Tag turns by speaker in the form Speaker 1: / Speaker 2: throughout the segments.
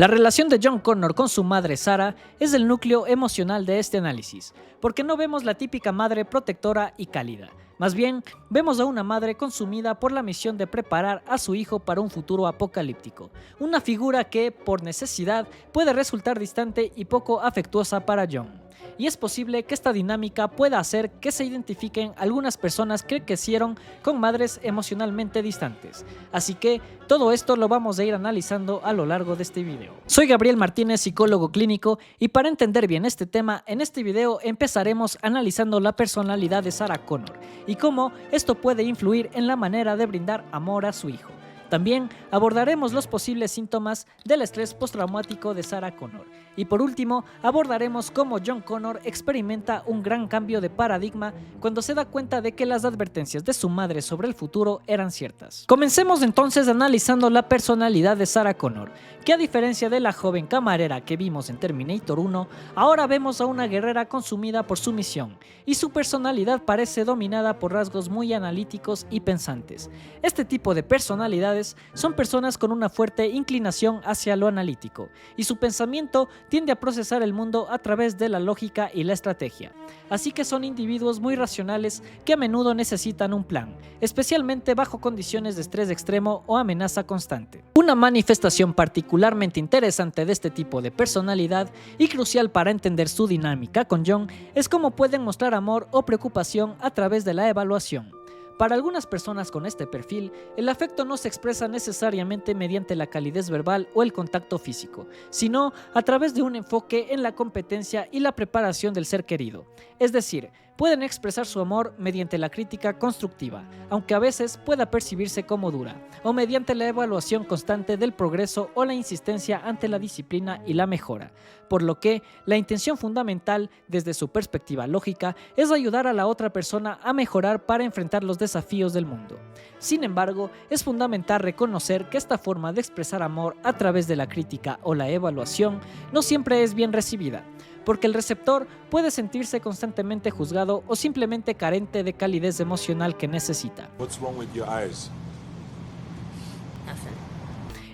Speaker 1: La relación de John Connor con su madre Sarah es el núcleo emocional de este análisis, porque no vemos la típica madre protectora y cálida. Más bien, vemos a una madre consumida por la misión de preparar a su hijo para un futuro apocalíptico, una figura que, por necesidad, puede resultar distante y poco afectuosa para John. Y es posible que esta dinámica pueda hacer que se identifiquen algunas personas que crecieron con madres emocionalmente distantes. Así que todo esto lo vamos a ir analizando a lo largo de este video. Soy Gabriel Martínez, psicólogo clínico, y para entender bien este tema, en este video empezaremos analizando la personalidad de Sarah Connor y cómo esto puede influir en la manera de brindar amor a su hijo. También abordaremos los posibles síntomas del estrés postraumático de Sarah Connor. Y por último, abordaremos cómo John Connor experimenta un gran cambio de paradigma cuando se da cuenta de que las advertencias de su madre sobre el futuro eran ciertas. Comencemos entonces analizando la personalidad de Sarah Connor, que a diferencia de la joven camarera que vimos en Terminator 1, ahora vemos a una guerrera consumida por su misión, y su personalidad parece dominada por rasgos muy analíticos y pensantes. Este tipo de personalidades son personas con una fuerte inclinación hacia lo analítico, y su pensamiento tiende a procesar el mundo a través de la lógica y la estrategia. Así que son individuos muy racionales que a menudo necesitan un plan, especialmente bajo condiciones de estrés extremo o amenaza constante. Una manifestación particularmente interesante de este tipo de personalidad y crucial para entender su dinámica con John es cómo pueden mostrar amor o preocupación a través de la evaluación. Para algunas personas con este perfil, el afecto no se expresa necesariamente mediante la calidez verbal o el contacto físico, sino a través de un enfoque en la competencia y la preparación del ser querido. Es decir, pueden expresar su amor mediante la crítica constructiva, aunque a veces pueda percibirse como dura, o mediante la evaluación constante del progreso o la insistencia ante la disciplina y la mejora. Por lo que, la intención fundamental, desde su perspectiva lógica, es ayudar a la otra persona a mejorar para enfrentar los desafíos del mundo. Sin embargo, es fundamental reconocer que esta forma de expresar amor a través de la crítica o la evaluación no siempre es bien recibida, porque el receptor puede sentirse constantemente juzgado o simplemente carente de calidez emocional que necesita.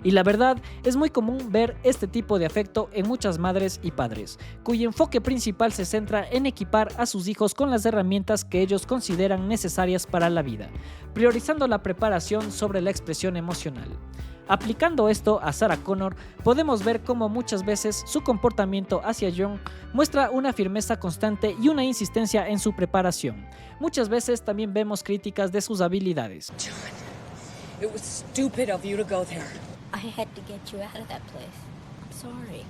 Speaker 1: Y la verdad, es muy común ver este tipo de afecto en muchas madres y padres, cuyo enfoque principal se centra en equipar a sus hijos con las herramientas que ellos consideran necesarias para la vida, priorizando la preparación sobre la expresión emocional. Aplicando esto a Sarah Connor, podemos ver cómo muchas veces su comportamiento hacia John muestra una firmeza constante y una insistencia en su preparación. Muchas veces también vemos críticas de sus habilidades.
Speaker 2: John, it was stupid of you to go there.
Speaker 3: I had to get you out of that place. I'm sorry.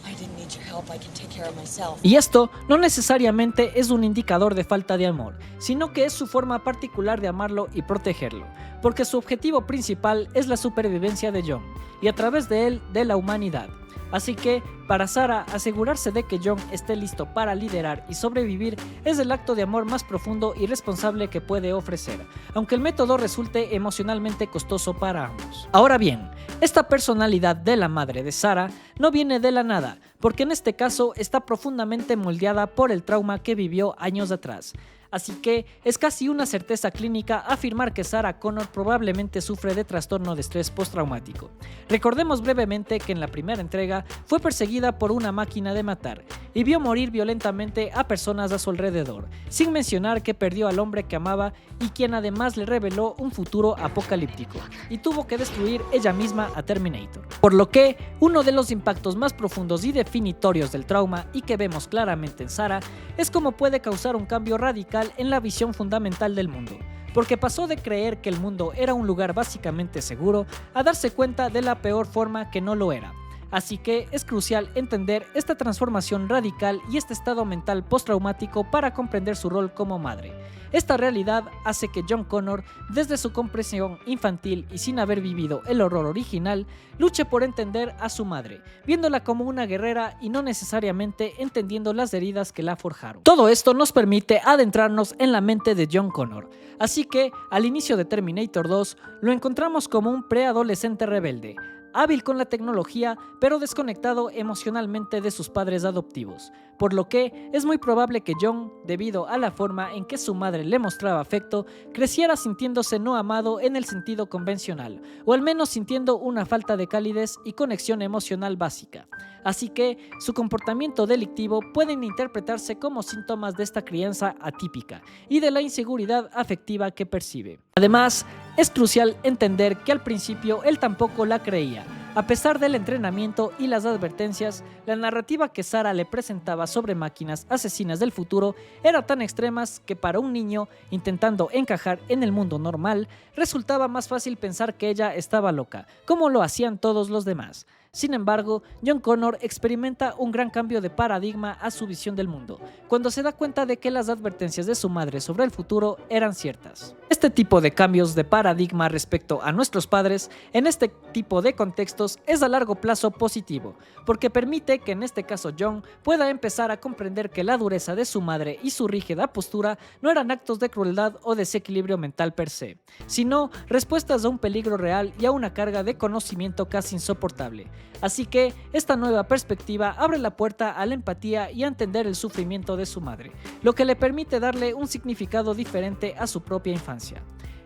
Speaker 2: I didn't need your help. I can take care of myself.
Speaker 1: Y esto no necesariamente es un indicador de falta de amor, sino que es su forma particular de amarlo y protegerlo, porque su objetivo principal es la supervivencia de John, y a través de él, de la humanidad. Así que, para Sarah, asegurarse de que John esté listo para liderar y sobrevivir es el acto de amor más profundo y responsable que puede ofrecer, aunque el método resulte emocionalmente costoso para ambos. Ahora bien, esta personalidad de la madre de Sarah no viene de la nada, porque en este caso está profundamente moldeada por el trauma que vivió años atrás. Así que es casi una certeza clínica afirmar que Sarah Connor probablemente sufre de trastorno de estrés postraumático. Recordemos brevemente que en la primera entrega fue perseguida por una máquina de matar y vio morir violentamente a personas a su alrededor, sin mencionar que perdió al hombre que amaba y quien además le reveló un futuro apocalíptico, y tuvo que destruir ella misma a Terminator. Por lo que, uno de los impactos más profundos y definitorios del trauma, y que vemos claramente en Sarah, es cómo puede causar un cambio radical en la visión fundamental del mundo, porque pasó de creer que el mundo era un lugar básicamente seguro a darse cuenta de la peor forma que no lo era. Así que es crucial entender esta transformación radical y este estado mental postraumático para comprender su rol como madre. Esta realidad hace que John Connor, desde su comprensión infantil y sin haber vivido el horror original, luche por entender a su madre, viéndola como una guerrera y no necesariamente entendiendo las heridas que la forjaron. Todo esto nos permite adentrarnos en la mente de John Connor, así que al inicio de Terminator 2 lo encontramos como un preadolescente rebelde, hábil con la tecnología, pero desconectado emocionalmente de sus padres adoptivos, por lo que es muy probable que John, debido a la forma en que su madre le mostraba afecto, creciera sintiéndose no amado en el sentido convencional, o al menos sintiendo una falta de calidez y conexión emocional básica. Así que su comportamiento delictivo pueden interpretarse como síntomas de esta crianza atípica y de la inseguridad afectiva que percibe. Además, es crucial entender que al principio él tampoco la creía. A pesar del entrenamiento y las advertencias, la narrativa que Sarah le presentaba sobre máquinas asesinas del futuro era tan extremas que para un niño intentando encajar en el mundo normal, resultaba más fácil pensar que ella estaba loca, como lo hacían todos los demás. Sin embargo, John Connor experimenta un gran cambio de paradigma a su visión del mundo, cuando se da cuenta de que las advertencias de su madre sobre el futuro eran ciertas. Este tipo de cambios de paradigma respecto a nuestros padres, en este tipo de contextos, es a largo plazo positivo, porque permite que en este caso John pueda empezar a comprender que la dureza de su madre y su rígida postura no eran actos de crueldad o desequilibrio mental per se, sino respuestas a un peligro real y a una carga de conocimiento casi insoportable. Así que esta nueva perspectiva abre la puerta a la empatía y a entender el sufrimiento de su madre, lo que le permite darle un significado diferente a su propia infancia.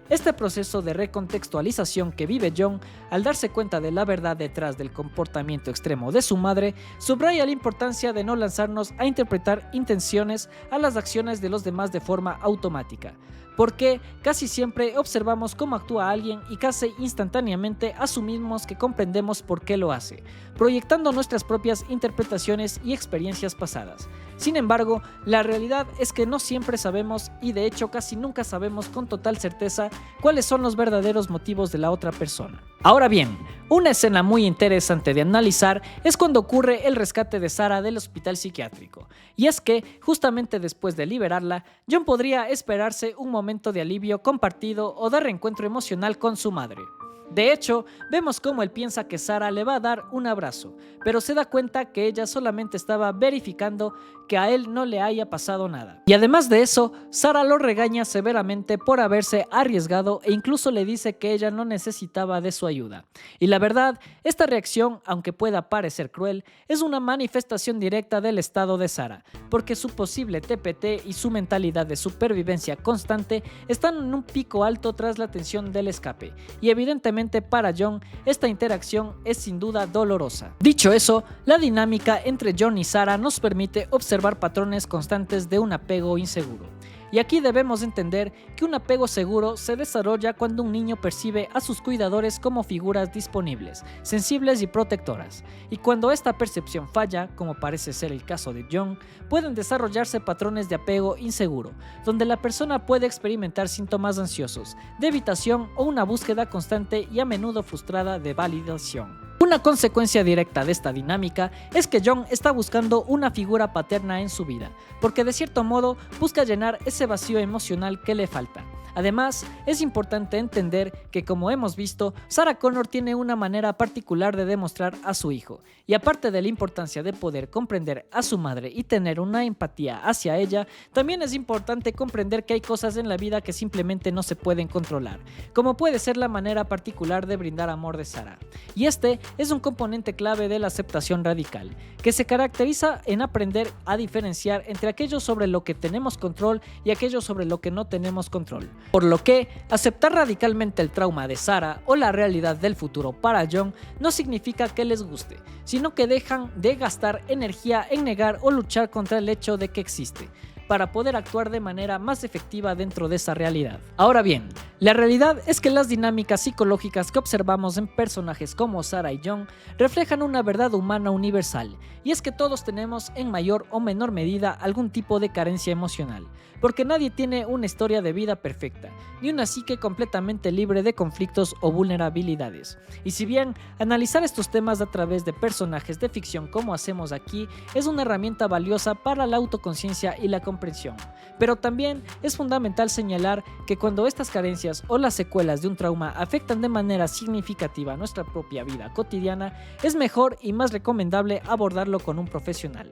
Speaker 1: Este proceso de recontextualización que vive John al darse cuenta de la verdad detrás del comportamiento extremo de su madre subraya la importancia de no lanzarnos a interpretar intenciones a las acciones de los demás de forma automática, porque casi siempre observamos cómo actúa alguien y casi instantáneamente asumimos que comprendemos por qué lo hace, proyectando nuestras propias interpretaciones y experiencias pasadas. Sin embargo, la realidad es que no siempre sabemos, y de hecho casi nunca sabemos con total certeza, cuáles son los verdaderos motivos de la otra persona. Ahora bien, una escena muy interesante de analizar es cuando ocurre el rescate de Sarah del hospital psiquiátrico, y es que, justamente después de liberarla, John podría esperarse un momento de alivio compartido o de reencuentro emocional con su madre. De hecho, vemos cómo él piensa que Sarah le va a dar un abrazo, pero se da cuenta que ella solamente estaba verificando que a él no le haya pasado nada. Y además de eso, Sarah lo regaña severamente por haberse arriesgado e incluso le dice que ella no necesitaba de su ayuda. Y la verdad, esta reacción, aunque pueda parecer cruel, es una manifestación directa del estado de Sarah, porque su posible TPT y su mentalidad de supervivencia constante están en un pico alto tras la tensión del escape, y evidentemente para John esta interacción es sin duda dolorosa. Dicho eso, la dinámica entre John y Sarah nos permite observar patrones constantes de un apego inseguro. Y aquí debemos entender que un apego seguro se desarrolla cuando un niño percibe a sus cuidadores como figuras disponibles, sensibles y protectoras. Y cuando esta percepción falla, como parece ser el caso de John, pueden desarrollarse patrones de apego inseguro, donde la persona puede experimentar síntomas ansiosos, de evitación o una búsqueda constante y a menudo frustrada de validación. Una consecuencia directa de esta dinámica es que John está buscando una figura paterna en su vida, porque de cierto modo busca llenar ese vacío emocional que le falta. Además, es importante entender que, como hemos visto, Sarah Connor tiene una manera particular de demostrar a su hijo, y aparte de la importancia de poder comprender a su madre y tener una empatía hacia ella, también es importante comprender que hay cosas en la vida que simplemente no se pueden controlar, como puede ser la manera particular de brindar amor de Sarah. Y este es un componente clave de la aceptación radical, que se caracteriza en aprender a diferenciar entre aquello sobre lo que tenemos control y aquello sobre lo que no tenemos control. Por lo que, aceptar radicalmente el trauma de Sarah o la realidad del futuro para John no significa que les guste, sino que dejan de gastar energía en negar o luchar contra el hecho de que existe, para poder actuar de manera más efectiva dentro de esa realidad. Ahora bien, la realidad es que las dinámicas psicológicas que observamos en personajes como Sarah y John reflejan una verdad humana universal, y es que todos tenemos en mayor o menor medida algún tipo de carencia emocional, porque nadie tiene una historia de vida perfecta, ni una psique completamente libre de conflictos o vulnerabilidades. Y si bien analizar estos temas a través de personajes de ficción como hacemos aquí es una herramienta valiosa para la autoconciencia y la comprensión, pero también es fundamental señalar que cuando estas carencias o las secuelas de un trauma afectan de manera significativa nuestra propia vida cotidiana, es mejor y más recomendable abordarlo con un profesional.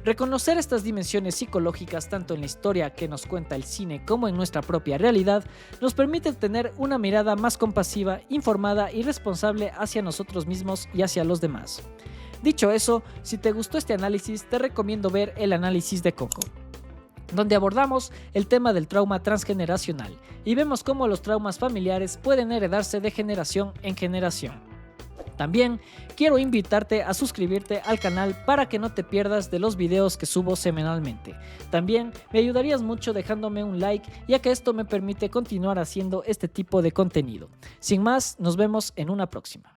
Speaker 1: Reconocer estas dimensiones psicológicas tanto en la historia que nos cuenta el cine como en nuestra propia realidad nos permite tener una mirada más compasiva, informada y responsable hacia nosotros mismos y hacia los demás. Dicho eso, si te gustó este análisis, te recomiendo ver el análisis de Coco, donde abordamos el tema del trauma transgeneracional y vemos cómo los traumas familiares pueden heredarse de generación en generación. También quiero invitarte a suscribirte al canal para que no te pierdas de los videos que subo semanalmente. También me ayudarías mucho dejándome un like, ya que esto me permite continuar haciendo este tipo de contenido. Sin más, nos vemos en una próxima.